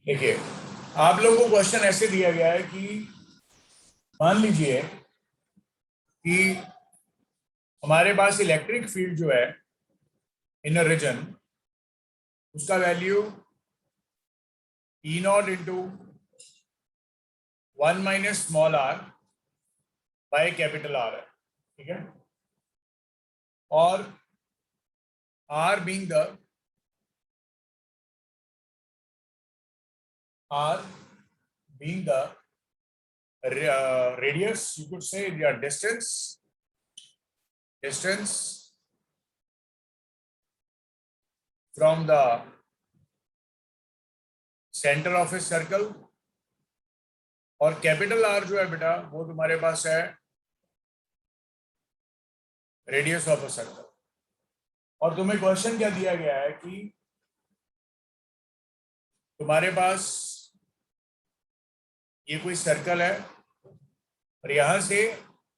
देखिए आप लोगों को क्वेश्चन ऐसे दिया गया है कि मान लीजिए कि हमारे पास इलेक्ट्रिक फील्ड जो है इन अ रीजन, उसका value E not into 1 minus small r by capital R है, ठीक है। और R being the radius, you could say, yeah, distance from the center of a circle, और कैपिटल R जो है बेटा वो तुम्हारे पास है रेडियस ऑफ अ सर्कल। और तुम्हें क्वेश्चन क्या दिया गया है कि तुम्हारे पास ये कोई सर्कल है और यहां से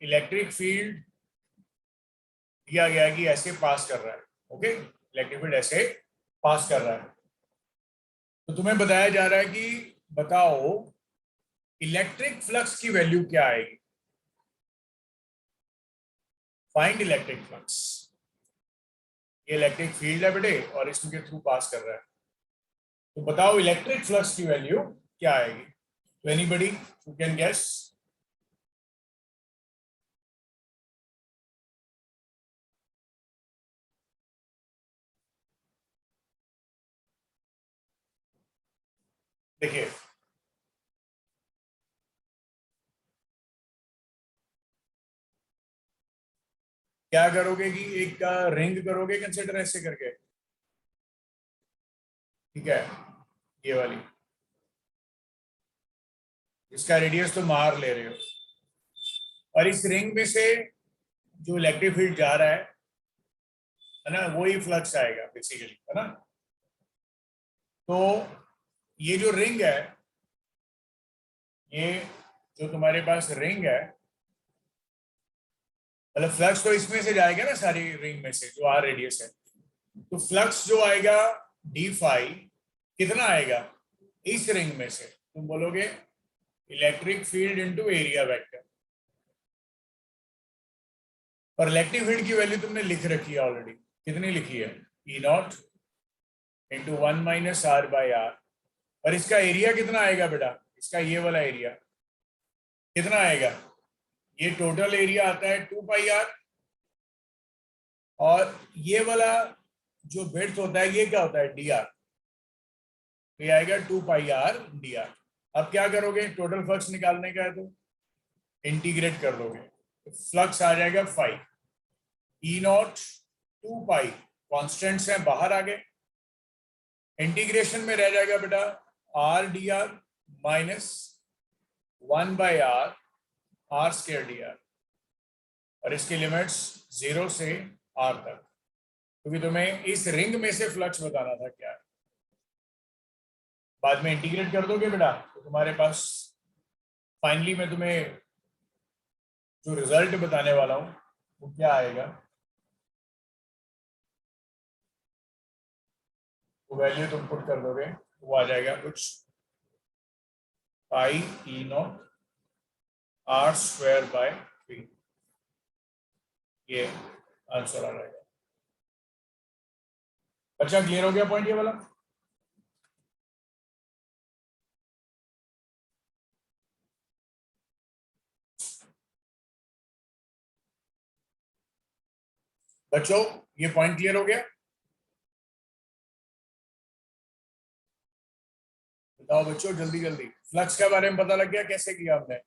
इलेक्ट्रिक फील्ड दिया गया है कि ऐसे पास कर रहा है, ओके, इलेक्ट्रिक फील्ड ऐसे पास कर रहा है। तो तुम्हें बताया जा रहा है कि बताओ इलेक्ट्रिक फ्लक्स की वैल्यू क्या आएगी। Find electric flux. ये इलेक्ट्रिक फील्ड है बेटे और इसके थ्रू पास कर रहा है, तो बताओ इलेक्ट्रिक फ्लक्स की वैल्यू क्या आएगी। तो एनीबडी हु कैन गेस? देखिए क्या करोगे कि एक का रिंग करोगे कंसिडर ऐसे करके, ठीक है, ये वाली, इसका रेडियस तो मार ले रहे हो, और इस रिंग में से जो इलेक्ट्रिक फील्ड जा रहा है ना, वही फ्लक्स आएगा बेसिकली, है ना। तो ये जो रिंग है, ये जो तुम्हारे पास रिंग है, मतलब फ्लक्स तो इसमें से जाएगा ना, सारी रिंग में से जो आर रेडियस है, तो फ्लक्स जो आएगा डी फाई कितना आएगा इस रिंग में से, तुम बोलोगे electric field into area vector. और इलेक्ट्रिक फील्ड की वैल्यू तुमने लिख रखी है ऑलरेडी, कितनी लिखी है, E naught into 1 minus R by R. और इसका एरिया कितना आएगा बेटा, इसका ये वाला एरिया कितना आएगा, ये टोटल एरिया आता है 2 पाई आर, और ये वाला जो विड्थ होता है ये क्या होता है, डी आर, तो ये आएगा 2 पाई आर डी आर। अब क्या करोगे, टोटल फ्लक्स निकालने का है तो इंटीग्रेट कर दोगे, तो फ्लक्स आ जाएगा 5 ई नॉट 2 पाई, कॉन्स्टेंट्स हैं बाहर आ गए, इंटीग्रेशन में रह जाएगा बेटा r d r minus 1 by r r square d r, और इसकी लिमिट्स 0 से आर तक, क्योंकि तुम्हें इस रिंग में से फ्लक्स बताना था क्या है। बाद में इंटीग्रेट कर दोगे बेटा तो तुम्हारे पास फाइनली मैं तुम्हें जो रिजल्ट बताने वाला हूं वो क्या आएगा, वो वैल्यू तुम पुट कर दोगे, वो आ जाएगा कुछ पाई ई नॉट आर स्क्वायर बाय 3, ये आंसर आ जाएगा। अच्छा क्लियर हो गया पॉइंट ये वाला? बच्चों ये पॉइंट क्लियर हो गया? बताओ बच्चों जल्दी जल्दी, फ्लक्स के बारे में पता लग गया कैसे किया हमने?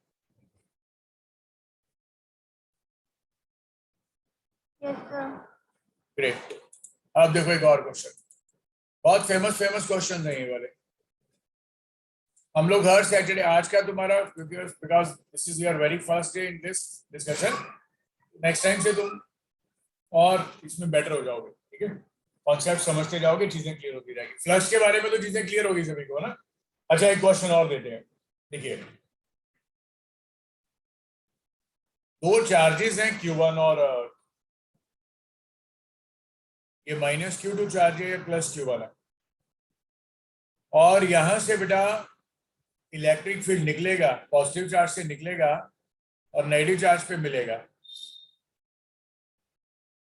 ग्रेट। अब देखो एक और क्वेश्चन, बहुत फेमस क्वेश्चन है ये वाले। हम लोग हर सैटरडे, आज का तुम्हारा because this is your very first day in this discussion, next time से तुम और इसमें बेटर हो जाओगे, ठीक है, कॉन्सेप्ट समझते जाओगे, चीजें क्लियर होती जाएगी। फ्लक्स के बारे में तो चीजें क्लियर होगी सभी को ना। अच्छा एक क्वेश्चन और देते हैं, देखिए दो चार्जेस हैं Q1 और ये माइनस Q2 चार्ज है, प्लस Q1 है, और यहां से बेटा इलेक्ट्रिक फील्ड निकलेगा, पॉजिटिव चार्ज से निकलेगा और नेगेटिव चार्ज पे मिलेगा,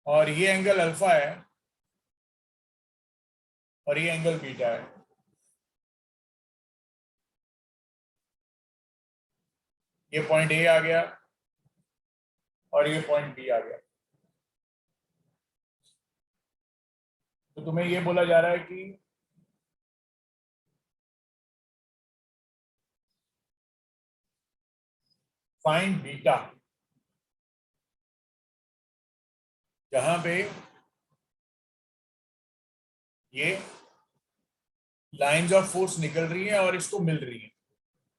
और ये एंगल अल्फा है और ये एंगल बीटा है। ये पॉइंट ए आ गया और ये पॉइंट बी आ गया। तो तुम्हें ये बोला जा रहा है कि फाइंड बीटा, जहां पे ये लाइंस ऑफ फोर्स निकल रही है और इसको मिल रही है।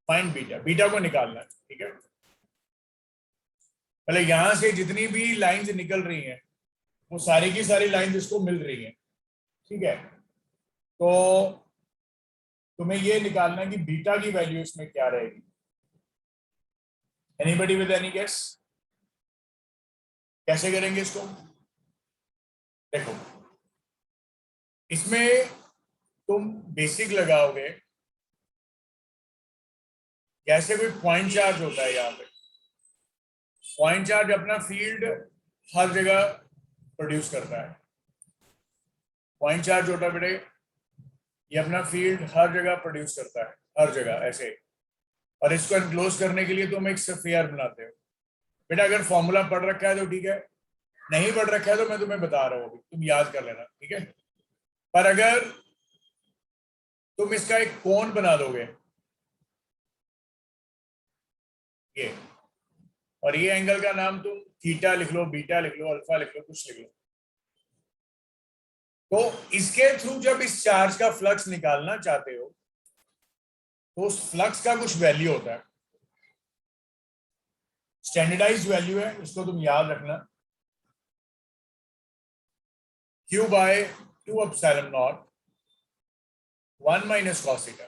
फाइंड बीटा, बीटा को निकालना है, ठीक है। पहले यहां से जितनी भी लाइंस निकल रही हैं वो सारी की सारी लाइंस इसको मिल रही हैं, ठीक है। तो तुम्हें ये निकालना है कि बीटा की वैल्यू इसमें क्या रहेगी। Anybody with any guess? कैसे करेंगे इसको? देखो, इसमें तुम बेसिक लगाओगे, जैसे कोई पॉइंट चार्ज होता है, यहाँ पे पॉइंट चार्ज अपना फील्ड हर जगह प्रोड्यूस करता है। पॉइंट चार्ज होता है बेटे, ये अपना फील्ड हर जगह प्रोड्यूस करता है, हर जगह ऐसे। और इसको एनक्लोज करने के लिए तुम एक स्फीयर बनाते हो। बेटा अगर फॉर्मूला पढ़ रखा है तो ठीक है, नहीं पढ़ रखा है तो मैं तुम्हें बता रहा हूँ, अभी तुम याद कर लेना, ठीक है। पर अगर तुम इसका एक कोण बना दोगे, ये, और ये एंगल का नाम तुम थीटा लिख लो, बीटा लिख लो, अल्फा लिख लो, कुछ लिख लो, तो इसके थ्रू जब इस चार्ज का फ्लक्स निकालना चाहते हो तो उस फ्लक्स का कुछ वैल्यू होता है, स्टैंडर्डाइज्ड वैल्यू है, इसको तुम याद रखना। Q by 2 epsilon naught 1 minus cos theta.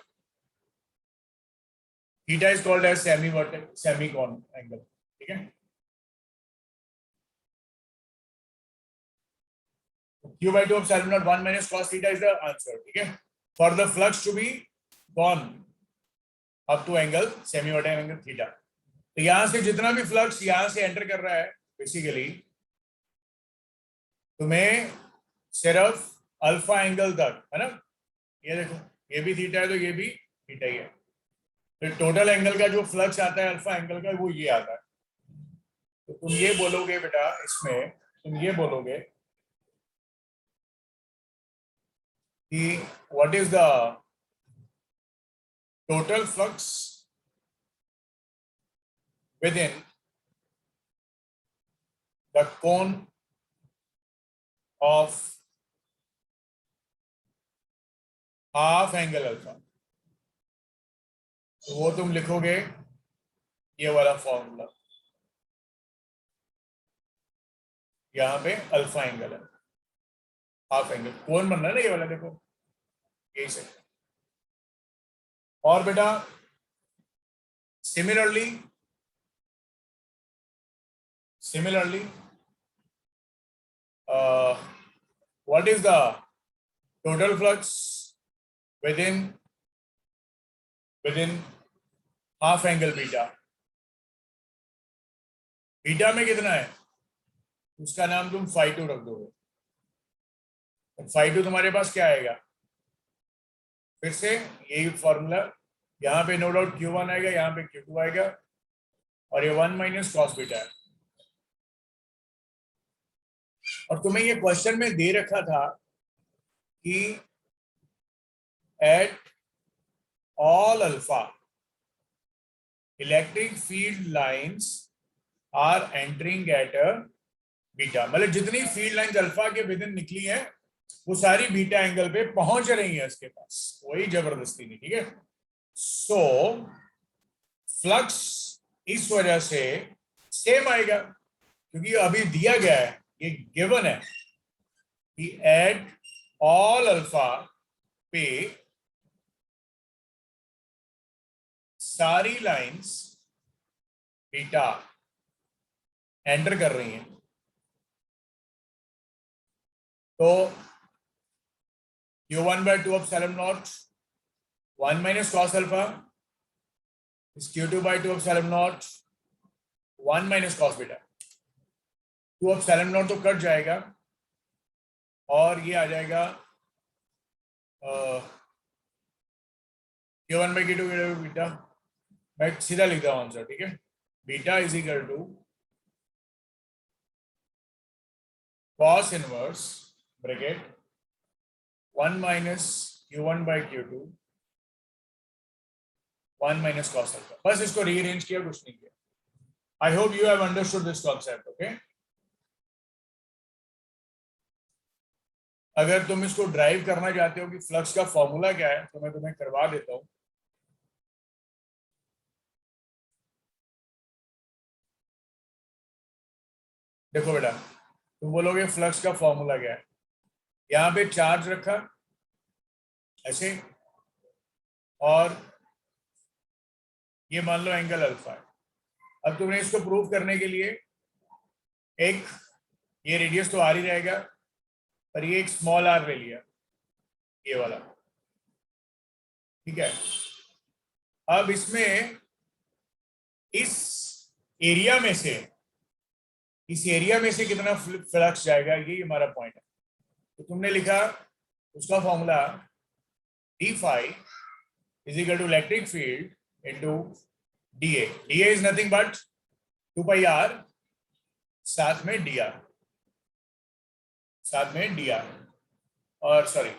Theta is called as semi-con angle, ठीक है। Q by 2 epsilon naught 1 minus cos theta is the answer, ठीक है। For the flux to be gone up to angle semi-vertical angle theta. तो यहां से जितना भी flux यहां से एंटर कर रहा है, बेसिकली तुम्हें सिर्फ अल्फा एंगल तक, है ना, ये देखो, ये भी थीटा है तो ये भी थीटा ही है। तो टोटल एंगल का जो फ्लक्स आता है अल्फा एंगल का, वो ये आता है। तो तुम ये बोलोगे बेटा, इसमें तुम ये बोलोगे कि what is the total flux within the cone of half angle alpha। तो वो तुम लिखोगे ये वाला फॉर्मूला, यहां पे अल्फा एंगल है, हाफ एंगल कोण बन रहा है ना ये वाला, देखो यही से। और बेटा similarly what is the total flux within half angle beta? Beta में कितना है उसका नाम तुम phi2 रख दोगे। phi2 तुम्हारे पास क्या आएगा, फिर से यही फॉर्मूला, यहाँ पे नो डाउट Q1 आएगा, यहाँ पे Q2 आएगा, और ये 1 माइनस कॉस बीटा है। और तुम्हें ये क्वेश्चन में दे रखा था कि at all alpha electric field lines are entering at beta, मतलब जितनी फील्ड लाइंस अल्फा के विदिन निकली हैं वो सारी बीटा एंगल पे पहुंच रही है इसके पास, वही जबरदस्ती नहीं, ठीक है। सो फ्लक्स इस वजह से सेम आएगा, क्योंकि अभी दिया गया है, ये गिवन है कि एट ऑल अल्फा पे सारी लाइंस बीटा एंटर कर रही हैं। तो Q1 by 2 epsilon naught 1 minus cos alpha is q2 by 2 epsilon naught 1 minus cos beta. 2 epsilon naught तो कट जाएगा और ये आ जाएगा q1 by q2 बीटा. मैं सीधा लिखता हूँ आंसर, ठीक है. Beta is equal to cos inverse bracket 1 minus q1 by q2 1 minus cos alpha. बस इसको रीअरेंज किया, कुछ नहीं किया. I hope you have understood this concept. Okay, अगर तुम इसको ड्राइव करना चाहते हो कि फ्लक्स का फॉर्मूला क्या है तो मैं तुम्हें करवा देता हूं. देखो बेटा, तुम बोलोगे फ्लक्स का फॉर्मूला क्या है. यहाँ पे चार्ज रखा ऐसे और ये मान लो एंगल अल्फा है. अब तुमने इसको प्रूव करने के लिए एक ये रेडियस तो आर ही रहेगा, पर ये एक स्मॉल आर ले लिया, ये वाला, ठीक है. अब इसमें इस एरिया में से कितना फ्लक्स जाएगा, ये हमारा पॉइंट है. तो तुमने लिखा उसका formula d phi is equal to electric field into DA. DA is nothing but 2 pi r साथ में dr और सॉरी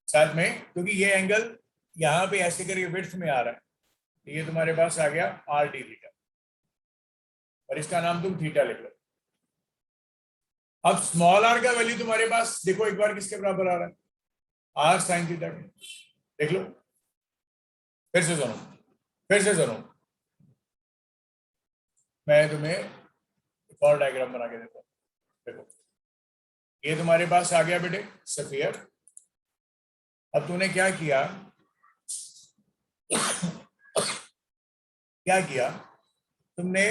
साथ में, क्योंकि ये एंगल यहां पे ऐसे करके विड्थ में आ रहा है, तो ये तुम्हारे पास आ गया आर डी थीटा और इसका नाम तुम थीटा लिख लो. अब स्मॉल आर का वैल्यू तुम्हारे पास देखो एक बार किसके बराबर आ रहा है, आर साइन थीटा. देख लो, फिर से सुनो, मैं तुम्हें एक और डायग्राम बना के देता हूं. देखो, ये तुम्हारे पास आ गया बेटे स्फीयर. अब तूने क्या किया तुमने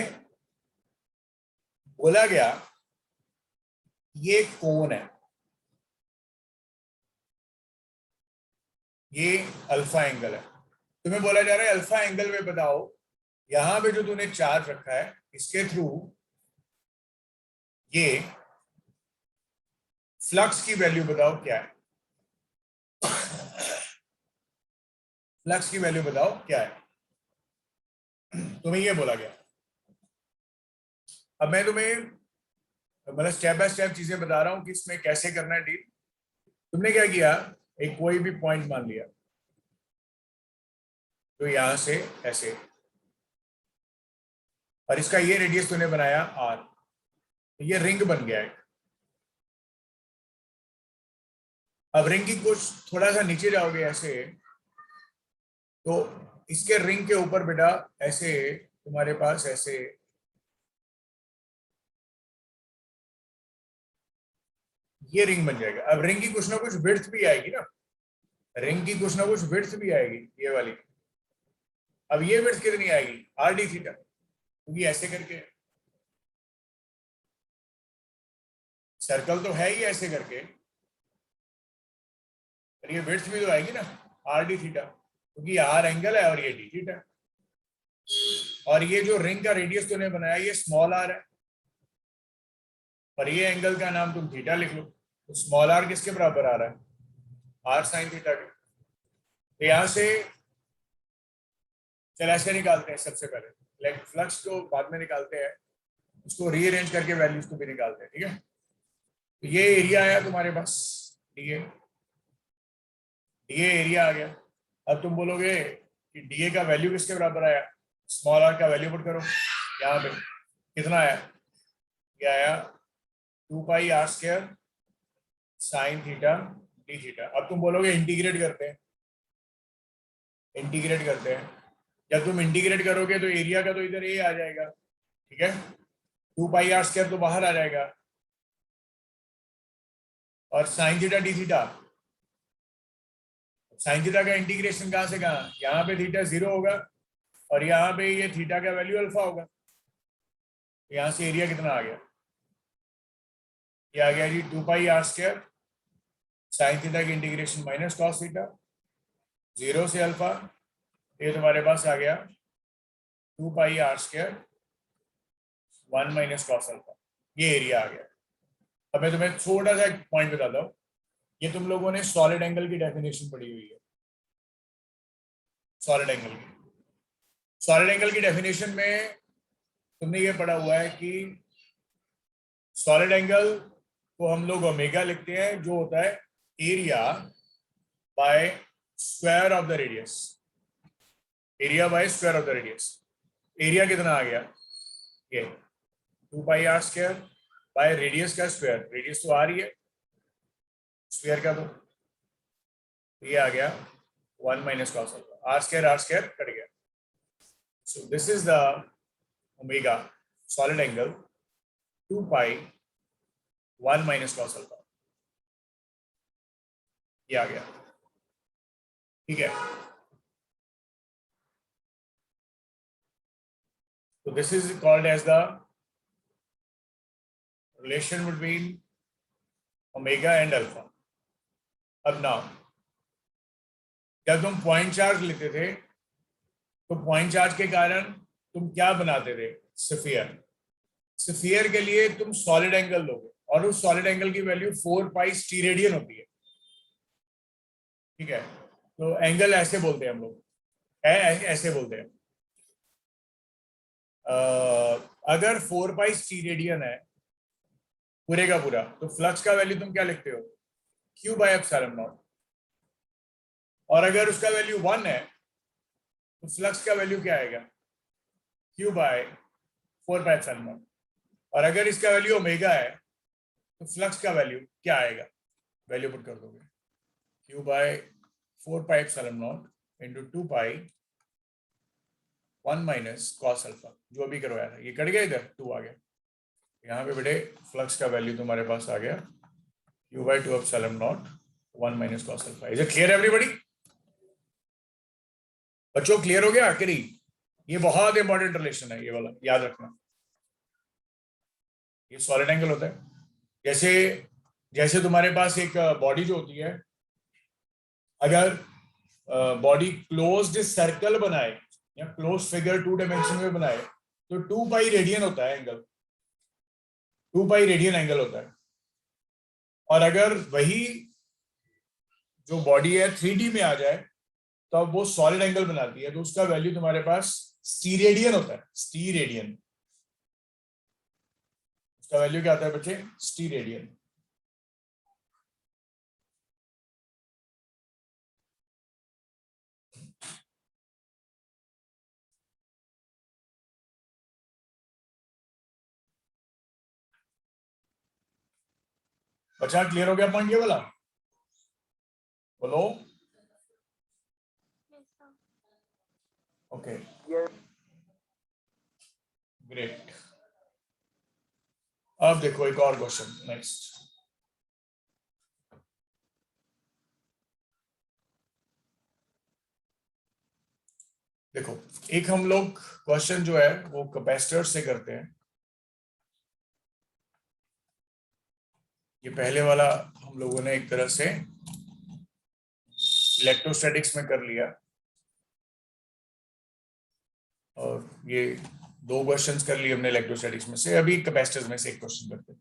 बोला गया ये कोन है, ये अल्फा एंगल है. तुम्हें बोला जा रहा है अल्फा एंगल में बताओ यहां पे जो तूने चार्ज रखा है इसके थ्रू ये फ्लक्स की वैल्यू बताओ क्या है. फ्लक्स की वैल्यू बताओ क्या है, तुम्हें ये बोला गया. अब मैं तुम्हें मतलब स्टेप बाय स्टेप चीजें बता रहा हूं कि इसमें कैसे करना है डील. तुमने क्या किया, एक कोई भी पॉइंट मान लिया तो यहां से ऐसे, और इसका ये रेडियस तूने बनाया आर, तो ये रिंग बन गया है. अब रिंग की कुछ थोड़ा सा नीचे जाओगे ऐसे, तो इसके रिंग के ऊपर बेटा ऐसे तुम्हारे पास ऐसे ये रिंग बन जाएगा. अब रिंग की कुछ ना कुछ विड्थ भी आएगी ना, ये वाली. अब ये विड्थ कितनी आएगी, आर डी थीटा, क्योंकि ऐसे करके सर्कल तो है ही ऐसे करके, पर ये विड्थ भी तो आएगी ना आर डी थीटा, क्योंकि आर एंगल है और ये डी थीटा. और ये जो रिंग का रेडियस तूने बनाया ये स्मॉल आर है, और ये एंगल का नाम तुम थीटा लिख लो. तो स्मॉल आर किसके बराबर आ रहा है, आर साइन थीटा के. तो यहां से चल ऐसे निकालते हैं सबसे पहले, लाइक फ्लक्स को बाद में निकालते हैं, उसको रीअरेंज करके वैल्यूज को भी निकालते हैं, ठीक है. तो ये एरिया आया तुम्हारे पास, डीए एरिया आ गया. अब तुम बोलोगे कि डीए का वैल्यू किसके बराबर आया, स्मॉल आर का वैल्यू पुट करो. यहाँ पे कितना आया, ये आया 2 pi R square sine theta D theta. अब तुम बोलोगे इंटीग्रेट करते हैं. जब तुम इंटीग्रेट करोगे तो एरिया का तो इधर ए आ जाएगा, ठीक है. 2 पाई आर स्क्वायर तो बाहर आ जाएगा, और sign theta D theta, sine theta का इंटीग्रेशन कहां से कहां, यहाँ पे थीटा 0 होगा और यहाँ पे ये थीटा का वैल्यू अल्फा होगा. यहाँ से एरिया कितना आ गया, ये आ गया जी 2 pi R square sine theta की इंटीग्रेशन माइनस कॉस थीटा 0 से अल्फा, ये तुम्हारे पास आ गया 2 pi R square 1 minus cos alpha, ये एरिया आ गया। अब मैं तुम्हें छोटा सा एक पॉइंट बताता हूँ, ये तुम लोगों ने सॉलिड एंगल की डेफिनेशन पढ़ी हुई है। सॉलिड एंगल की डेफिनेशन में तुमने ये पढ़ा हुआ है कि सॉलिड एंगल को हम लोग ओमेगा लिखते हैं, जो होता है area bye square of the radius. Area bye square of the radius. Area कितना आ गया, ये 2 pi R square by radius का स्क्वायर, रेडियस तो आ रही है स्क्वायर का, तो ये आ गया 1 minus cos alpha, R square cut गया। So this is the omega solid angle 2 pi 1 minus cos alpha, ये आ गया, ठीक है। तो this is called as the relation between omega and alpha. अब नाउ जब तुम पॉइंट चार्ज लेते थे तो पॉइंट चार्ज के कारण तुम क्या बनाते थे, स्फीयर। स्फीयर के लिए तुम सॉलिड एंगल लोगे और उस सॉलिड एंगल की वैल्यू 4 पाई स्टीरेडियन होती है, ठीक है। तो एंगल ऐसे बोलते हैं हम लोग, ऐसे बोलते हैं। अगर 4 पाई स्टीरेडियन है पूरे का पूरा, तो फ्लक्स का वैल्यू तुम क्या लिखते हो, क्यू बाय एप्सिलॉन नॉट। और अगर उसका वैल्यू 1 है तो फ्लक्स का वैल्यू क्या आएगा, q by 4 pi epsilon not. और अगर इसका वैल्यू ओमेगा है तो फ्लक्स का वैल्यू क्या आएगा, वैल्यू पुट कर दोगे q by 4 pi epsilon not into 2 pi 1 minus cos alpha, जो अभी करवाया था। ये कट गया, इधर 2 आ गया, यहाँ पे बेटे फ्लक्स का वैल्यू तुम्हारे पास आ गया q by 2 epsilon not 1 minus cos alpha. Is it clear everybody? बच्चों क्लियर हो गया आखिरी? ये बहुत इंपॉर्टेंट रिलेशन है, ये वाला याद रखना। ये सॉलिड एंगल होता है, जैसे जैसे तुम्हारे पास एक बॉडी जो होती है, अगर बॉडी क्लोज्ड सर्कल बनाए या क्लोज फिगर 2 डायमेंशन में बनाए तो 2 पाई रेडियन होता है एंगल, 2 पाई रेडियन एंगल होता है। और अगर वही जो बॉडी है 3D में आ जाए तो अब वो सॉलिड एंगल बनाती है, तो उसका वैल्यू तुम्हारे पास स्टीरेडियन होता है, स्टीरेडियन। उसका वैल्यू क्या आता है बच्चे, स्टीरेडियन। बच्चा क्लियर हो गया पॉइंट ये वाला? बोलो। Okay, great. अब देखो एक और क्वेश्चन नेक्स्ट। देखो एक हम लोग क्वेश्चन जो है वो कैपेसिटर से करते हैं। ये पहले वाला हम लोगों ने एक तरह से इलेक्ट्रोस्टैटिक्स में कर लिया, और ये 2 क्वेश्चंस कर लिए हमने इलेक्ट्रोस्टैटिक्स में से। अभी कैपेसिटर्स में से एक क्वेश्चन करते हैं।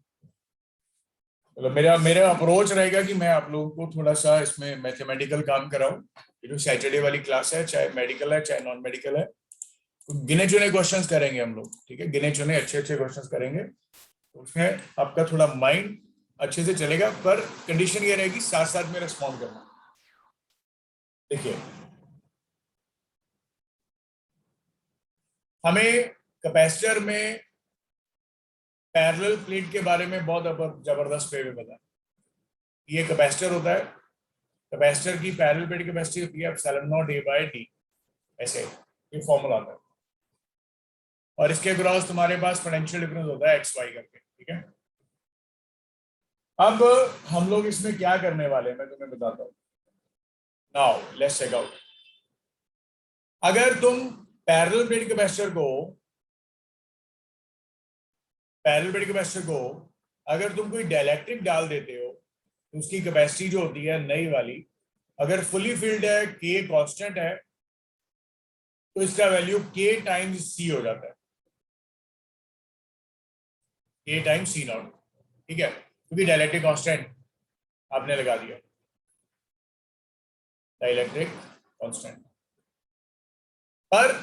मतलब मेरा अप्रोच रहेगा कि मैं आप लोगों को थोड़ा सा इसमें मैथमेटिकल काम कराऊं। ये जो सैटरडे वाली क्लास है, चाहे मेडिकल है चाहे नॉन मेडिकल है, तो गिने चुने क्वेश्चंस करेंगे हम लोग, ठीक है। गिने चुने अच्छे अच्छे क्वेश्चंस करेंगे, तो उसमें आपका थोड़ा माइंड अच्छे से चलेगा, पर कंडीशन ये रहेगी साथ साथ में रिस्पॉन्ड करना। देखिए हमें कैपेसिटर में पैरेलल प्लेट के बारे में बहुत जबरदस्त वे में पता है। ये कैपेसिटर होता है, कैपेसिटर की पैरेलल प्लेट कैपेसिटी होती है epsilon not A by d, ऐसे ये फॉर्मूला आता है। और इसके अक्रॉस तुम्हारे पास पोटेंशियल डिफरेंस होता है एक्स वाई करके, ठीक है। अब हम लोग इसमें क्या करने वाले हैं मैं तुम्हें बताता हूं। Now let's check out. अगर तुम पैरेलल प्लेट कैपेसिटर को अगर तुम कोई डाइलेक्ट्रिक डाल देते हो तो उसकी कैपेसिटी जो होती है नई वाली अगर फुली फिल्ड है, के कांस्टेंट है, तो इसका वैल्यू के टाइम्स सी हो जाता है, के टाइम्स सी नॉट, ठीक है, क्योंकि डाइलेक्ट्रिक कांस्टेंट आपने लगा दिया, डाइलेक्ट्रिक कांस्टेंट। पर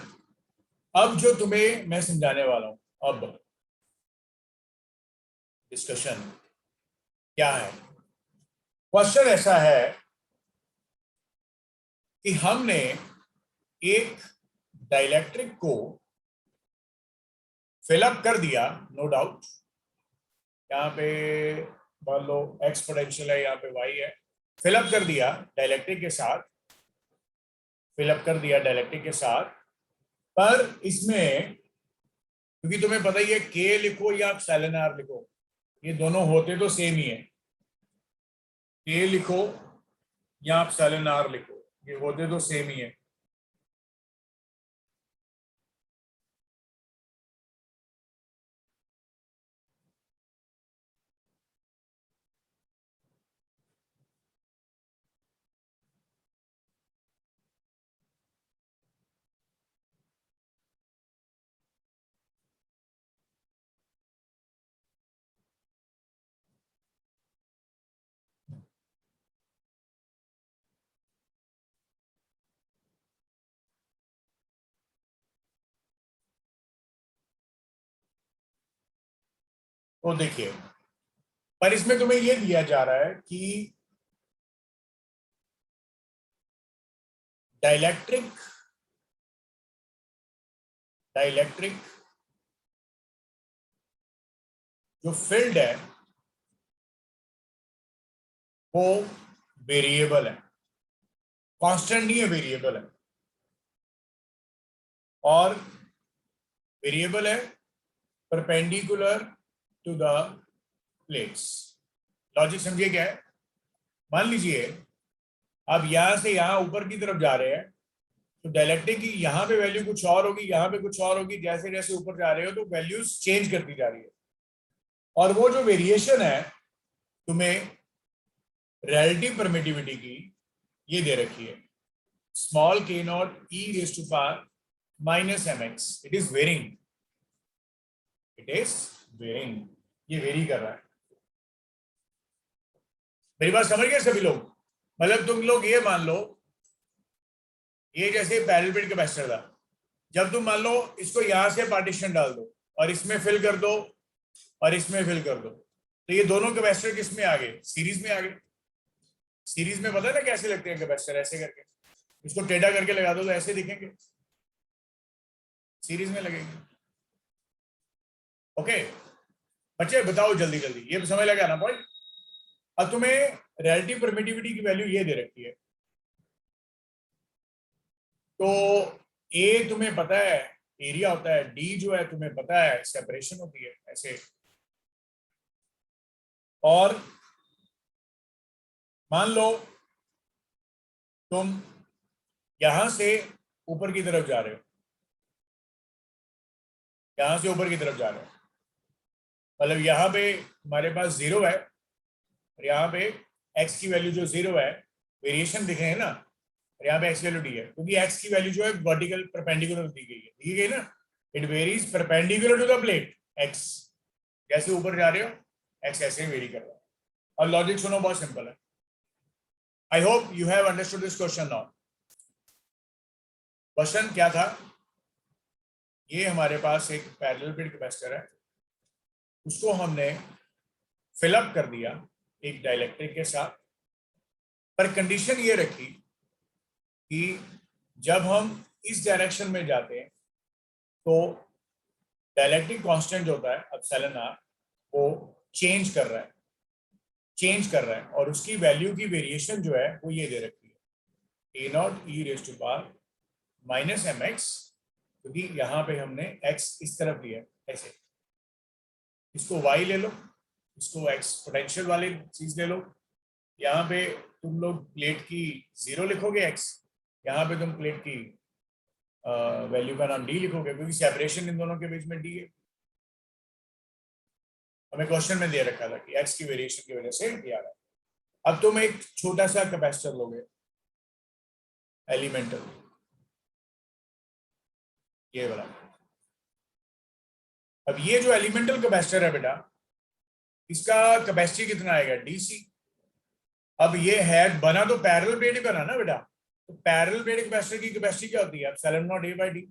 अब जो तुम्हें मैं समझाने वाला हूं, अब डिस्कशन क्या है। क्वेश्चन ऐसा है कि हमने एक डाइलेक्ट्रिक को फिलअप कर दिया, नो डाउट, यहाँ पे मान लो एक्स पोटेंशियल है, यहाँ पे वाई है, फिलअप कर दिया डाइलेक्ट्रिक के साथ, फिलअप कर दिया डाइलेक्ट्रिक के साथ। पर इसमें क्योंकि तुम्हें पता ही है, के लिखो या एप्सिलॉन आर लिखो, ये दोनों होते तो सेम ही है, के लिखो या एप्सिलॉन आर लिखो, ये होते तो सेम ही है। तो देखिए, पर इसमें तुम्हें यह दिया जा रहा है कि डाइलेक्ट्रिक डाइलेक्ट्रिक जो फील्ड है वो वेरिएबल है, कांस्टेंट नहीं है, वेरिएबल है। और वेरिएबल है perpendicular to the plates. Logic समझिए क्या है। मान लीजिए आप यहां से यहां ऊपर की तरफ जा रहे हैं, तो डाइलेक्ट्रिक की यहाँ पे वैल्यू कुछ और होगी, यहाँ पे कुछ और होगी, जैसे जैसे ऊपर जा रहे हो तो वैल्यूज चेंज करती जा रही है। और वो जो वेरिएशन है तुम्हें रिलेटिव परमिटिविटी की, ये दे रखी है, small k naught E raise to power minus M x, it is varying, it is varying, ये वेरी कर रहा है। मेरी बात समझ गए सभी लोग? मतलब तुम लोग ये मान लो, ये जैसे पैरेलल प्लेट कैपेसिटर था, जब तुम मान लो इसको यहां से पार्टीशन डाल दो और इसमें फिल कर दो और इसमें फिल कर दो, तो ये दोनों कैपेसिटर किस में आ गए? सीरीज में आ गए। सीरीज में पता है ना कैसे लगते हैं कैपेसिटर? ऐसे करके, इसको टेढ़ा करके लगा दो तो ऐसे दिखेंगे, सीरीज में लगेंगे। ओके बच्चे बताओ जल्दी जल्दी, ये समझ लगा ना पॉइंट? अब तुम्हें रिलेटिव परमिटिविटी की वैल्यू ये दे रखी है, तो ए तुम्हें पता है एरिया होता है, डी जो है तुम्हें पता है सेपरेशन होती है ऐसे। और मान लो तुम यहां से ऊपर की तरफ जा रहे हो, यहां से ऊपर की तरफ जा रहे हो, मतलब यहाँ पे हमारे पास 0 है और यहाँ पे x की वैल्यू जो 0 है, वेरिएशन दिखे है ना, और यहाँ पे x वैल्यू डी है, क्योंकि x की वैल्यू जो है वर्टिकल परपेंडिकुलर दी गई ना, it varies perpendicular to the plate x, जैसे ऊपर जा रहे हो x ऐसे ही वेरी कर रहा है। और लॉजिक सुनो, बहुत सिंपल है। I hope you have understood this question now. Question क्या था? ये हमारे पास एक पैरेलल प्लेट कैपेसिटर है, उसको हमने फिलअप कर दिया एक डाइलेक्ट्रिक के साथ, पर कंडीशन ये रखी कि जब हम इस डायरेक्शन में जाते हैं तो डाइलेक्ट्रिक कांस्टेंट जो होता है एप्सिलॉन आर, वो चेंज कर रहा है, और उसकी वैल्यू की वेरिएशन जो है वो ये दे रखी है, A naught E raise to power minus M X, क्योंकि यहाँ पे हमने x इस तरफ लिया ऐसे, इसको y ले लो, इसको x पोटेंशियल वाली चीज ले लो, यहाँ पे तुम लोग प्लेट की 0 लिखोगे x, यहाँ पे तुम प्लेट की वैल्यू का नाम d लिखोगे, क्योंकि सेपरेशन इन दोनों के बीच में d है। हमें क्वेश्चन में दे रखा था कि x की वेरिएशन की वजह से d आ रहा है। अब तुम एक छोटा सा कैपेसिटर लोगे, एलिमेंटल, ये वाला। अब ये जो एलिमेंटल कैपेसिटर है बेटा, इसका कैपेसिटी कितना आएगा, डीसी। अब ये है बना तो पैरेलल प्लेट ही बना ना बेटा, तो पैरेलल प्लेट कैपेसिटर की कैपेसिटी क्या होती है, epsilon not A by D.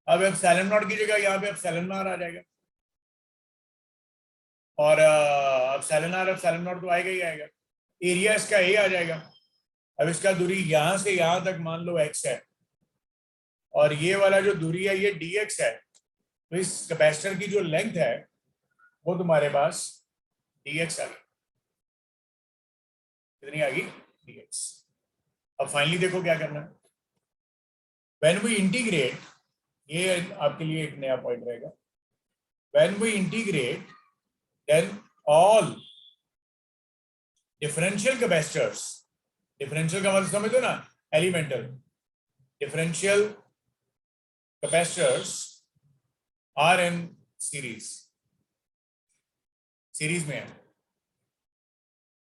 अब एप्सिलॉन नॉट की जगह यहाँ पे एप्सिलॉन आर आ जाएगा, और एप्सिलॉन आर एप्सिलॉन नॉट तो आएगा ही आएगा। एरिया इसका ए आ जाएगा। अब इसका दूरी यहां से यहां तक मान लो x है, और ये वाला जो दूरी है ये dx है, तो इस कैपेसिटर की जो लेंथ है वो तुम्हारे पास dx आ गई। कितनी आ गई, dx। अब फाइनली देखो क्या करना है, व्हेन वी इंटीग्रेट, ये आपके लिए एक नया पॉइंट रहेगा, when we integrate then all differential capacitors, differential का मतलब समझो ना, elemental differential capacitors are in series, series में है।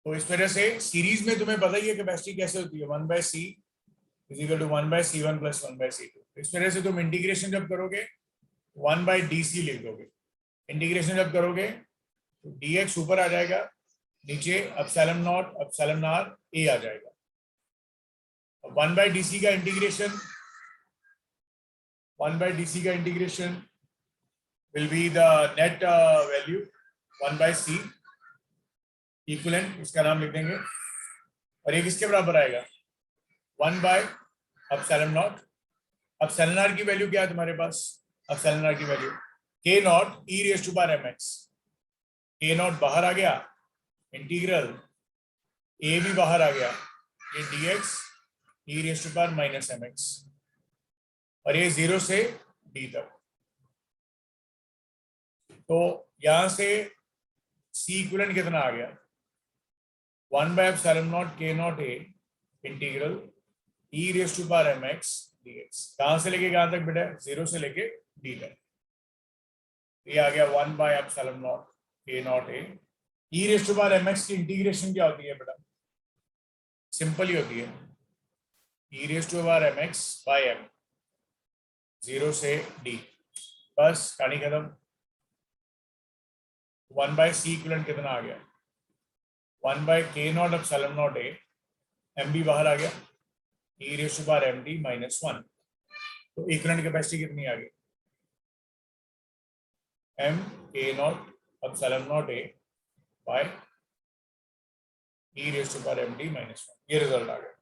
तो इस तरह से सीरीज में तुम्हें पता ही है कैपेसिटी कैसे होती है, 1/c is equal to 1/c1 plus 1/c2। इस तरह से तुम इंटीग्रेशन जब करोगे 1/dc लिख दोगे, इंटीग्रेशन जब करोगे तो dx ऊपर आ जाएगा, नीचे epsilon not epsilon r a आ जाएगा। 1/dc का इंटीग्रेशन, 1/dc का integration will be the net value 1/c equivalent, इसका नाम लिख देंगे, और ये किसके बराबर आएगा, 1/एप्सिलॉन नॉट। एप्सिलॉन आर की वैल्यू क्या है तुम्हारे पास, एप्सिलॉन आर की value k not e raise to power mx, a not बाहर आ गया, इंटीग्रल ए भी बाहर आ गया, ये dx e raise to power minus mx, और ये 0 से d तक। तो यहां से c इक्विवेलेंट कितना आ गया, 1/एप्सिलॉन naught k naught a integral e raise to power mx dx। कहां से लेके कहां तक बेटा, 0 से लेके d तक। ये आ गया 1/एप्सिलॉन naught k naught a। e raise to power mx की इंटीग्रेशन क्या होती है बेटा, सिंपल ही होती है, e raise to power mx by m, 0 से d, बस कहानी खत्म। 1/c इक्विवेलेंट कितना आ गया, 1/k not epsilon not a, m भी बाहर आ गया, e raise to power md minus 1। तो इक्विवेलेंट कैपेसिटी कितनी आ गई, m k not epsilon not a by e raise to power md minus 1। ये रिजल्ट आ गया।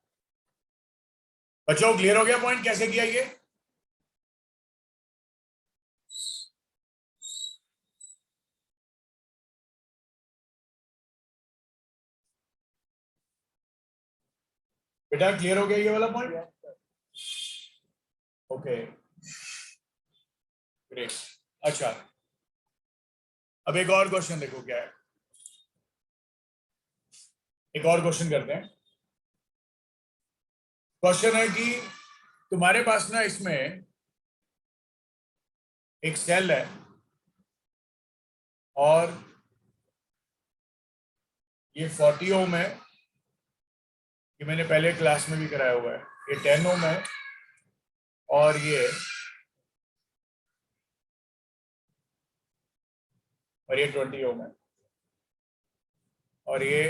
बच्चों क्लियर हो गया पॉइंट कैसे किया ये, बेटा क्लियर हो गया ये वाला पॉइंट, ओके ग्रेट। अच्छा अब एक और क्वेश्चन देखो क्या है, एक और क्वेश्चन करते हैं। क्वेश्चन है कि तुम्हारे पास ना इसमें एक सेल है, और ये 40 ओम है, ये मैंने पहले क्लास में भी कराया हुआ है, ये 10 ओम है, और ये 20 ओम है, और ये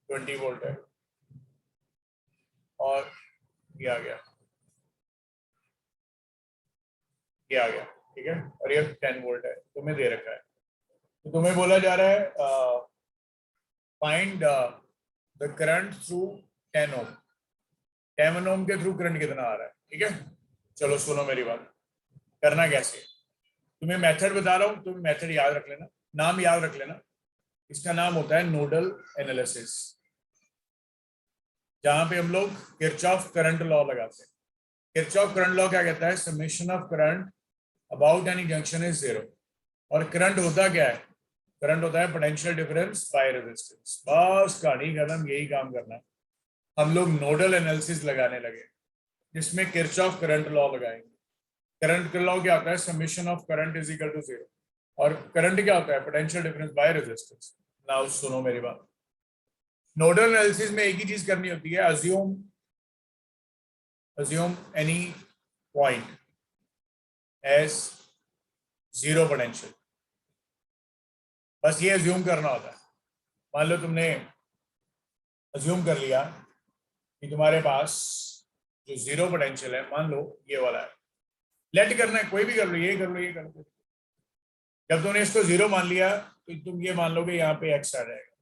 20 वोल्ट है, और ये आ गया, ये आ गया, ठीक है, और ये 10 वोल्ट है, तुम्हें दे रखा है। तो तुम्हें बोला जा रहा है फाइंड द करंट थ्रू 10 ओम, 10 ओम के थ्रू करंट कितना आ रहा है, ठीक है। चलो सुनो मेरी बात, करना कैसे, तुम्हें मेथड बता रहा हूं, तुम मेथड याद रख लेना, नाम याद रख लेना। इसका नाम होता है नोडल एनालिसिस, जहां पे हम लोग किरचॉफ करंट लॉ लगाते हैं। किरचॉफ करंट लॉ क्या कहता है, summation of current about any junction is 0। और करंट होता क्या है, करंट होता है पोटेंशियल डिफरेंस बाय रेजिस्टेंस। बस कहानी खत्म, यही काम करना है। हम लोग नोडल एनालिसिस लगाने लगे, जिसमें किरचॉफ करंट लॉ लगाएंगे। करंट का लॉ क्या होता है, summation of current is equal to 0, और करंट क्या होता है, potential difference by resistance. Now सुनो मेरी बात, नोडल एनालिसिस में एक ही चीज करनी होती है, assume assume any point as zero potential. बस ये assume करना होता है. मान लो तुमने assume कर लिया कि तुम्हारे पास जो जीरो पोटेंशियल है, मान लो ये वाला है, लेट करना है, कोई भी कर लो, ये कर लो, ये कर लो. जब तुमने इसको जीरो मान लिया तो तुम ये मान लोगे यहाँ पे एक्स आ जाएगा.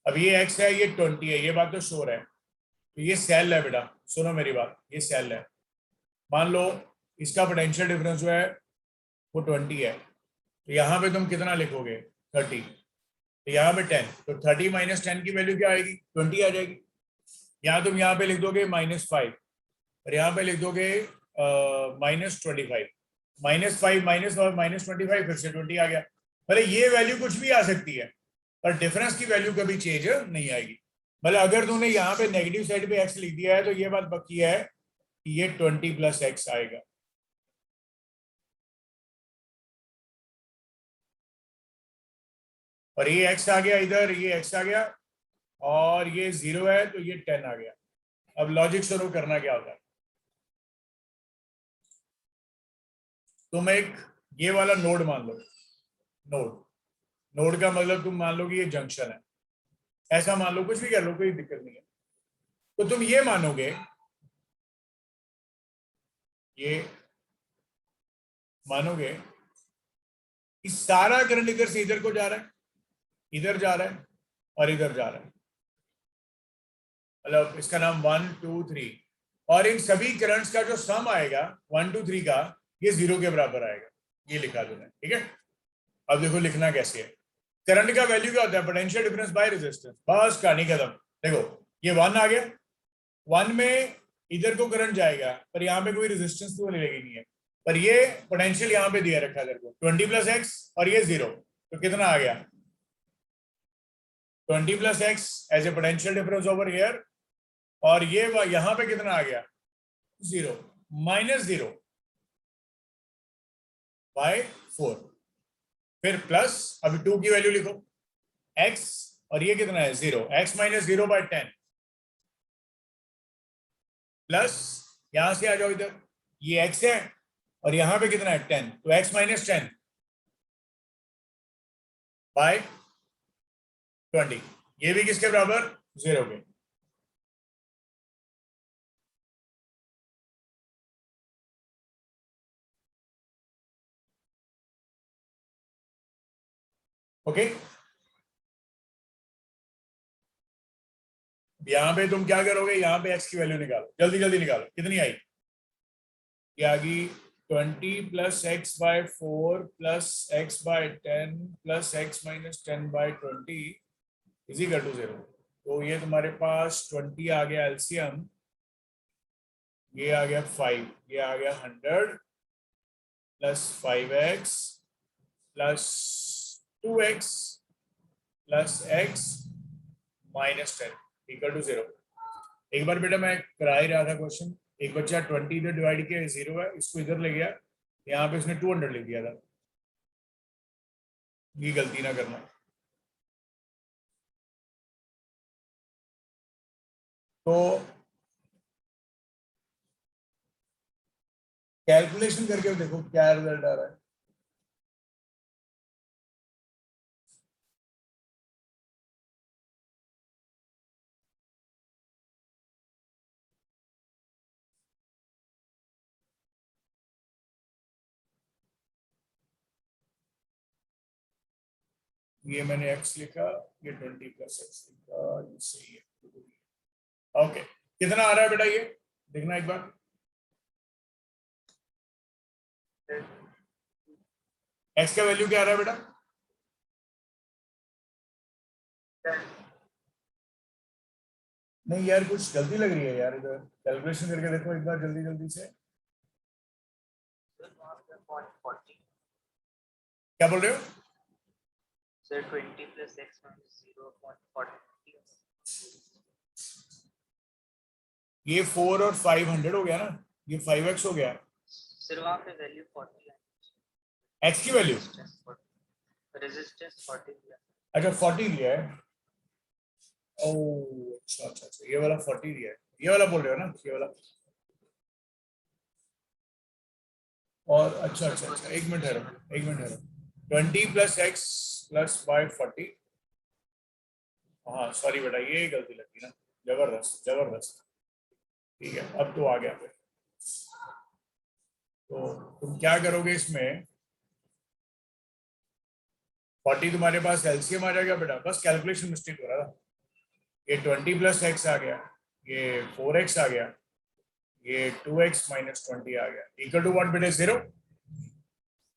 अब ये एक्स है, ये 20 है, ये बात तो श्योर है. तो ये सेल है बेटा, सुनो मेरी बात, ये सेल है. मान लो इसका पोटेंशियल डिफरेंस जो है वो 20 है, तो यहाँ पे तुम कितना लिखोगे? 30. तो यहाँ पे 10, तो 30 माइनस 10 की वैल्यू क्या आएगी? 20 आ जाएगी. यहाँ तुम यहाँ पे लिख दोगे -5 और यहाँ पे लिख दोगे -25. -5 -25 फिर से 20 आ गया. भले ये वैल्यू कुछ भी आ सकती है, पर डिफरेंस की वैल्यू कभी चेंज नहीं आएगी. भले अगर तुमने यहाँ पे नेगेटिव साइड पे x लिख दिया है तो ये बात पक्की है कि ये 20 + x आएगा. और ये x आ गया इधर, ये x आ गया, और ये 0 है तो ये 10 आ गया. अब लॉजिक शुरू करना क्या होता है? तुम एक ये वाला नोड मान लो. नोड का मतलब तुम मान लो कि ये जंक्शन है, ऐसा मान लो, कुछ भी कर लो, कोई दिक्कत नहीं है. तो तुम ये मानोगे कि सारा करंट इधर से इधर को जा रहा है, इधर जा रहा है और इधर जा रहा है. मतलब इसका नाम 1 2 3, और इन सभी करंट्स का जो सम आएगा 1 2 3 का, ये 0 के बराबर आएगा. ये लिखा तुमने, ठीक है. अब देखो लिखना कैसे है. करंट का वैल्यू क्या होता है? Potential difference by resistance. बस कहानी खत्म. देखो ये 1 आ गया, 1 में इधर को करंट जाएगा, पर यहाँ पे कोई रेजिस्टेंस तो लगेगी नहीं है, पर ये पोटेंशियल यहाँ पे दिया रखा है इधर को 20 + x और ये 0, तो कितना आ गया? 20 + x as a potential difference over here, और ये यहां पे कितना आ गया? 0 -0 बाय 4. फिर प्लस, अभी 2 की वैल्यू लिखो, x, और ये कितना है? 0. x - 0 बाय 10 प्लस, यहां से आ जाओ इधर, ये x है और यहां पे कितना है? 10, तो x - 10 बाय 20. ये भी किसके बराबर? 0 के. ओके. यहां पे तुम क्या करोगे? यहां पे x की वैल्यू निकालो, जल्दी जल्दी निकालो. कितनी आई? ये आ गई 20 + x by 4 + x by 10 + x - 10 by 20 = 0. तो ये तुम्हारे पास 20 आ गया एलसीएम, ये आ गया 5, ये आ गया 100 + 5x + 2x + x - 10 = 0. एक बार बेटा मैं करा ही रहा था क्वेश्चन, एक बच्चा 20 इधर डिवाइड किया, 0 है, इसको इधर ले गया, यहाँ पे उसने 200 लिख दिया था. ये गलती ना करना. तो कैलकुलेशन करके देखो क्या रिजल्ट आ रहा है. ये मैंने x लिखा, ये 20 + x लिखा, ये सही है. ओके, कितना आ रहा है बेटा? ये देखना एक बार. x का वैल्यू क्या आ रहा है बेटा? नहीं यार, कुछ गलती लग रही है यार. इधर कैलकुलेशन करके देखो एक बार जल्दी जल्दी से. क्या बोल रहे हो? Sir 20 + x - 0.40. ये 4 और 500 हो गया ना, ये 5x हो गया. सर वहाँ पे वैल्यू 40 है, x की वैल्यू रेजिस्टेंस 40 है. अच्छा 40 लिया है. ओह अच्छा अच्छा अच्छा, ये वाला 40 लिया है. ये वाला बोल रहे हो ना, ये वाला। और अच्छा अच्छा अच्छा, एक मिनट है, एक मिनट है। 20 प्लस एक्स प्लस वाई 40। हाँ सॉरी बेटा, ये गलती लगी ना, जबरदस्त जबरदस्त। ठीक है, अब तो आ गया फिर। तो तुम क्या करोगे इसमें, 40 तुम्हारे पास एलसीएम आ जाएगा बेटा, बस कैलकुलेशन मिस्टेक हो रहा था। ये 20 प्लस एक्स आ गया, ये 4x आ गया, ये 2x माइनस 20 आ गया, इक्वल टू व्हाट बेटे, 0।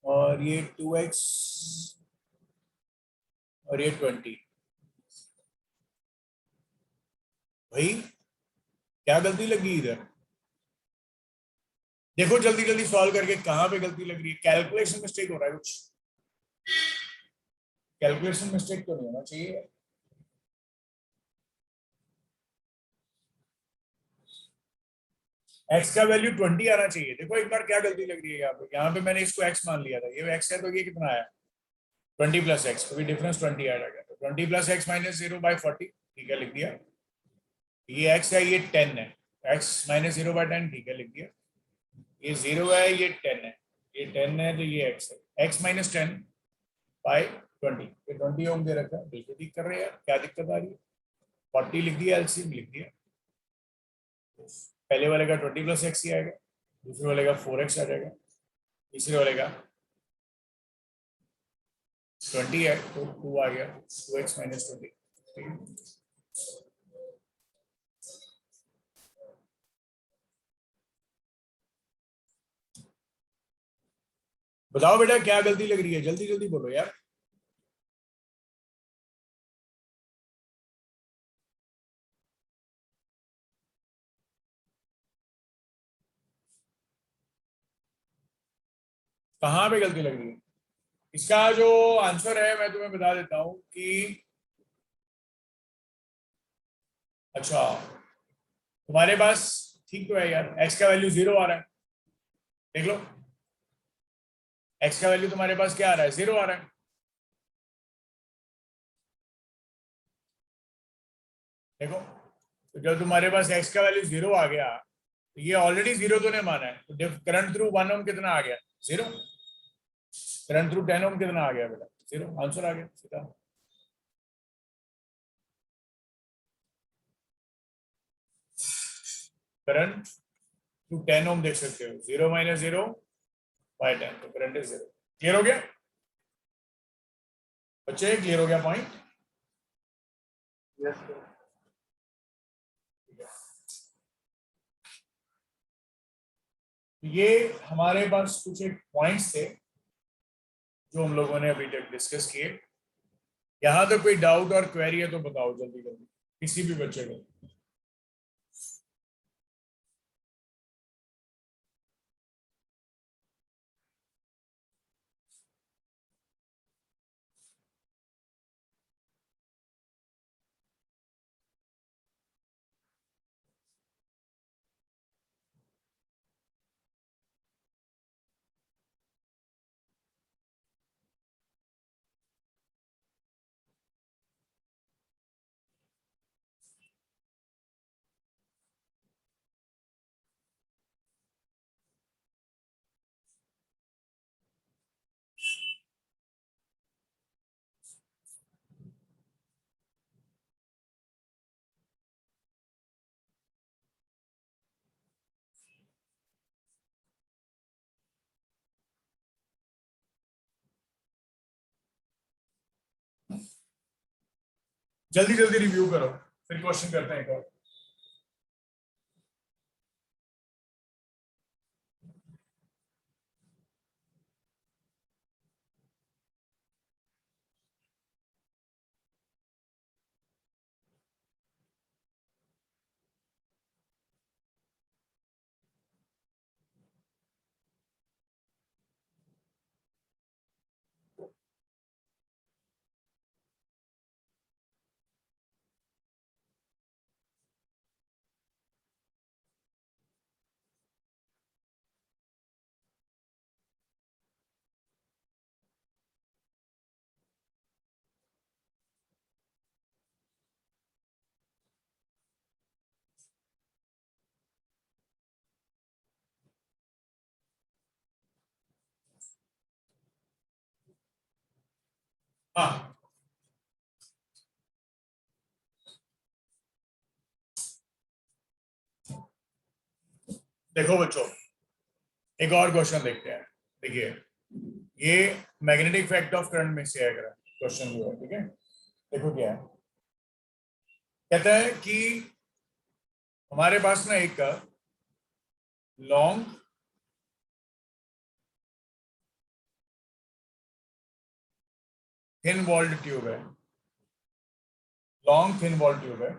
और ये 2x और ये 20। भाई क्या गलती लगी इधर, देखो जल्दी जल्दी सॉल्व करके कहां पे गलती लग रही है। कैलकुलेशन मिस्टेक हो रहा है कुछ, कैलकुलेशन मिस्टेक तो नहीं होना चाहिए। एक्स का वैल्यू 20 आना चाहिए। देखो एक बार क्या गलती लग रही है यहाँ पे मैंने इसको एक्स मान लिया था, ये एक्स है तो ये कितना आया 20 प्लस एक्स, तो डिफरेंस 20 आ जाएगा। तो 20 प्लस एक्स माइनस 0/40, ठीक है लिख दिया। ये एक्स है, ये 10 है, एक्स माइनस 0/10, ठीक है लिख दिया। ये 0 है, ये 10 है, ये 10 है, तो ये एक्स है, एक्स माइनस 10/20, ये 20 ओम दे रखा है, बिल्कुल ठीक कर रहे हैं यार, क्या दिक्कत आ रही है। 40 लिख दिया, एलसीएम लिख दिया। पहले वाले का 20 प्लस एक्स ही आएगा, दूसरे वाले का 4x आ जाएगा, तीसरे वाले का 20 है तो 2 आ गया, 2x माइनस 20। ठीक है, बताओ बेटा क्या गलती लग रही है, जल्दी जल्दी बोलो यार। कहाँ पे गलती लग रही है, इसका जो आंसर है मैं तुम्हें बता देता हूं कि, अच्छा तुम्हारे पास ठीक तो है यार, x का वैल्यू 0 आ रहा है, देख लो x का वैल्यू तुम्हारे पास क्या आ रहा है, 0 आ रहा है। देखो, तो जब तुम्हारे पास x का वैल्यू 0 आ गया, तो ये ऑलरेडी 0 तो नहीं माना है, तो करंट थ्रू 1 ओम कितना आ गया, 0। करंट थ्रू 10 ओम कितना आ गया बेटा, 0, आंसर आ गया सीधा। करंट टू 10 ओम देख सकते हो, 0 माइनस 0/10, तो करंट इज 0। क्लियर हो गया बच्चे, क्लियर हो गया पॉइंट। Yes, sir. ये हमारे पास कुछ एक पॉइंट्स थे जो हम लोगों ने अभी तक डिस्कस किए। यहाँ तक कोई डाउट और क्वेरी है तो बताओ जल्दी जल्दी, किसी भी बच्चे को। जल्दी जल्दी रिव्यू करो, फिर क्वेश्चन करते हैं एक और। हाँ, देखो बच्चों, एक और क्वेश्चन देखते हैं। देखिए, ये मैग्नेटिक इफेक्ट ऑफ करंट में से आएगा क्वेश्चन जो है, ठीक है। देखो क्या है, कहता है कि हमारे पास ना एक लॉन्ग थिन वॉल्ड ट्यूब है, लॉन्ग थिन वॉल्ड ट्यूब है,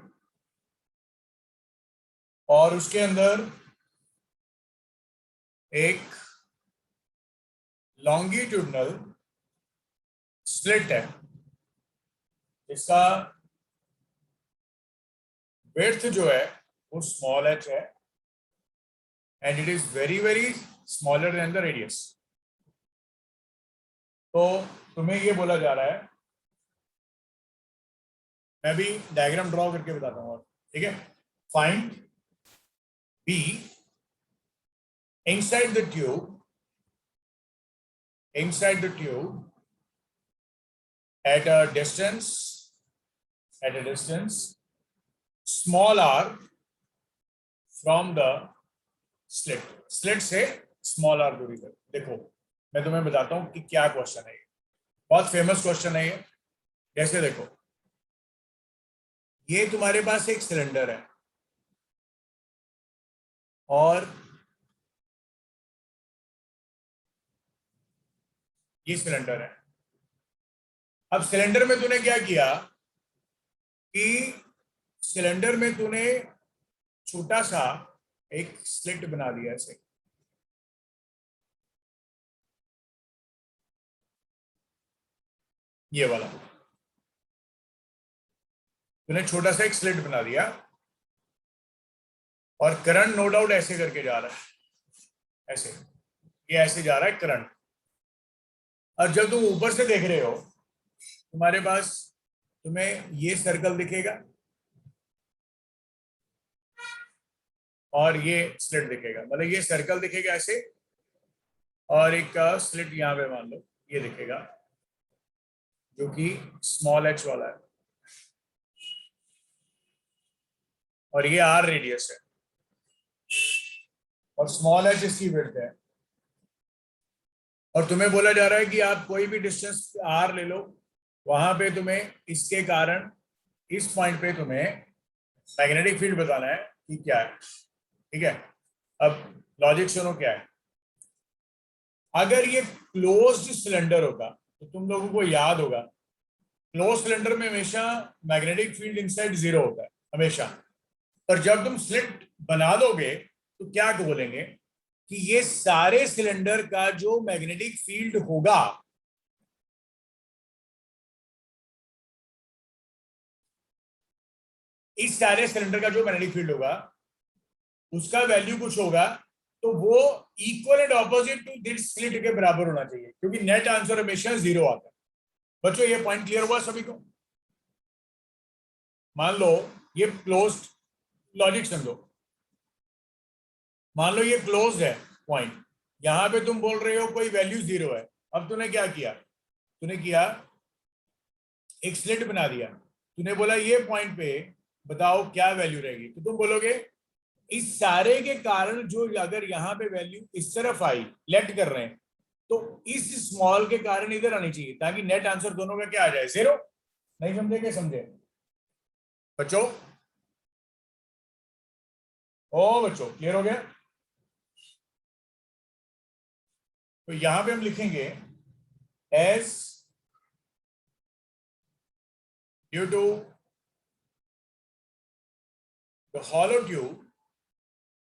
और उसके अंदर एक लॉन्गिट्यूडनल स्लिट है, इसका विड्थ जो है वो स्मॉल h है, and it is very very smaller than the radius. तो तुम्हें ये बोला जा रहा है, मैं भी डायग्राम ड्रॉ करके बताता हूँ, ठीक है। Find B inside the tube at a distance small r from the slit से स्मॉल r दूरी पर। देखो, मैं तुम्हें बताता हूं कि क्या क्वेश्चन है ये, बहुत फेमस क्वेश्चन है ये। जैसे देखो, ये तुम्हारे पास एक सिलेंडर है और ये सिलेंडर है। अब सिलेंडर में तूने क्या किया कि सिलेंडर में तूने छोटा सा एक स्लिट बना दिया ऐसे, ये वाला तूने छोटा सा एक स्लिट बना दिया, और करंट नो डाउट ऐसे करके जा रहा है, ऐसे, ये ऐसे जा रहा है करंट। और जब तुम ऊपर से देख रहे हो, तुम्हारे पास तुम्हें ये सर्कल दिखेगा और ये स्लिट दिखेगा, मतलब ये सर्कल दिखेगा ऐसे, और एक स्लिट यहाँ पे मान लो ये दिखेगा जो कि स्मॉल h वाला है, और ये r रेडियस है, और स्मॉल h इसकी विड्थ है। और तुम्हें बोला जा रहा है कि आप कोई भी डिस्टेंस r ले लो, वहां पे तुम्हें इसके कारण इस पॉइंट पे तुम्हें मैग्नेटिक फील्ड बताना है कि क्या है, ठीक है। अब लॉजिक सुनो क्या है। अगर ये क्लोज्ड सिलेंडर होगा तो तुम लोगों को याद होगा, क्लोज सिलेंडर में हमेशा मैग्नेटिक फील्ड इनसाइड 0 होता है हमेशा। पर जब तुम स्लिट बना दोगे तो क्या बोलेंगे कि ये सारे सिलेंडर का जो मैग्नेटिक फील्ड होगा, इस सारे सिलेंडर का जो मैग्नेटिक फील्ड होगा उसका वैल्यू कुछ होगा, तो वो equal and opposite to this slit के बराबर होना चाहिए, क्योंकि नेट आंसर हमेशा 0 आता है। बच्चों, ये पॉइंट क्लियर हुआ सभी को? मान लो ये क्लोज्ड, लॉजिक समझो, मान लो ये क्लोज्ड है पॉइंट, यहां पे तुम बोल रहे हो कोई वैल्यू 0 है। अब तूने क्या किया, तूने किया एक स्लिट बना दिया, तूने बोला ये पॉइंट पे बताओ क्या वैल्यू रहेगी, तो तुम बोलोगे इस सारे के कारण जो अगर यहाँ पे वैल्यू इस तरफ आई, लेट कर रहे हैं, तो इस स्मॉल के कारण इधर आनी चाहिए, ताकि नेट आंसर दोनों का क्या आ जाए, 0। नहीं समझे? क्या समझे बच्चों? ओ बच्चों, क्लियर हो गया? तो यहां पे हम लिखेंगे as due to the hollow tube,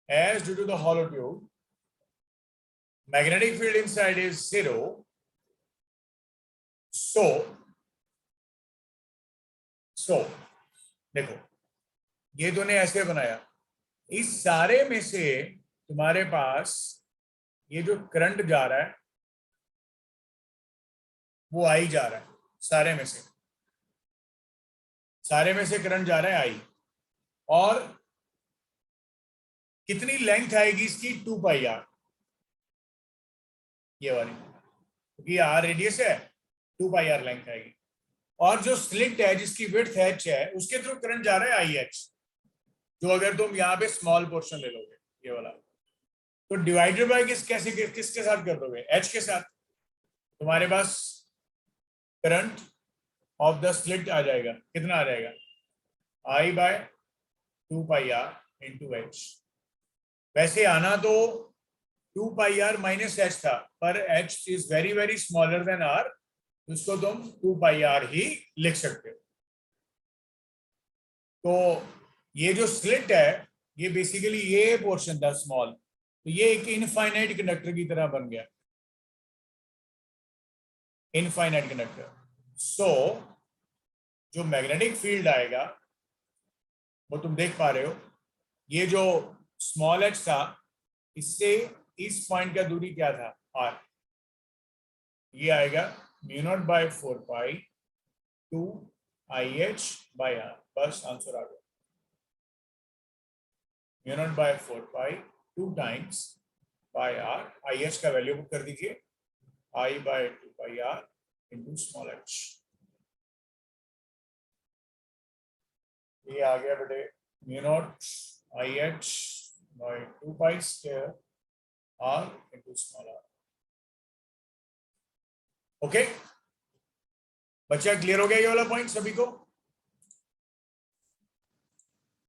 as due to the hollow tube, magnetic field inside is 0, so देखो, ये तूने ऐसे बनाया, इस सारे में से तुम्हारे पास ये जो करंट जा रहा है वो आई जा रहा है, सारे में से करंट जा रहा है आई, और कितनी लेंथ आएगी इसकी, 2 पाई आर, ये वाली, क्योंकि आर रेडियस है, 2 पाई आर लेंथ आएगी। और जो स्लिट है जिसकी विड्थ h है उसके थ्रू करंट जा रहा है IH, जो अगर तुम यहाँ पे स्मॉल पोर्शन ले लोगे ये वाला, तो डिवाइडेड बाय किसके साथ कर दोगे, h के साथ, तुम्हारे पास करंट ऑफ द स्लिट आ जाएगा, कितना आ जाएगा, I by 2πr into h। वैसे आना तो 2πr माइनस h था, पर h is very very smaller than r, उसको तुम 2πr ही लिख सकते हो। तो ये जो स्लिट है ये बेसिकली ये पोर्शन था स्मॉल, तो ये एक इनफाइनाइट कंडक्टर की तरह बन गया, इनफाइनाइट कंडक्टर। सो जो मैग्नेटिक फील्ड आएगा वो तुम देख पा रहे हो, ये जो स्मॉल h था इससे इस पॉइंट का दूरी क्या था r, ये आएगा μ0 बाय 4π 2 IH बाय r। बस आंसर आ गया, μ0 by 4π 2 times by r, IH का वैल्यू पुट कर दीजिए, I by 2πr into small h। ये आ गया बेटे μ0 IH by 2π square r into small r। Okay, बच्चा क्लियर हो गया ये वाला पॉइंट सभी को?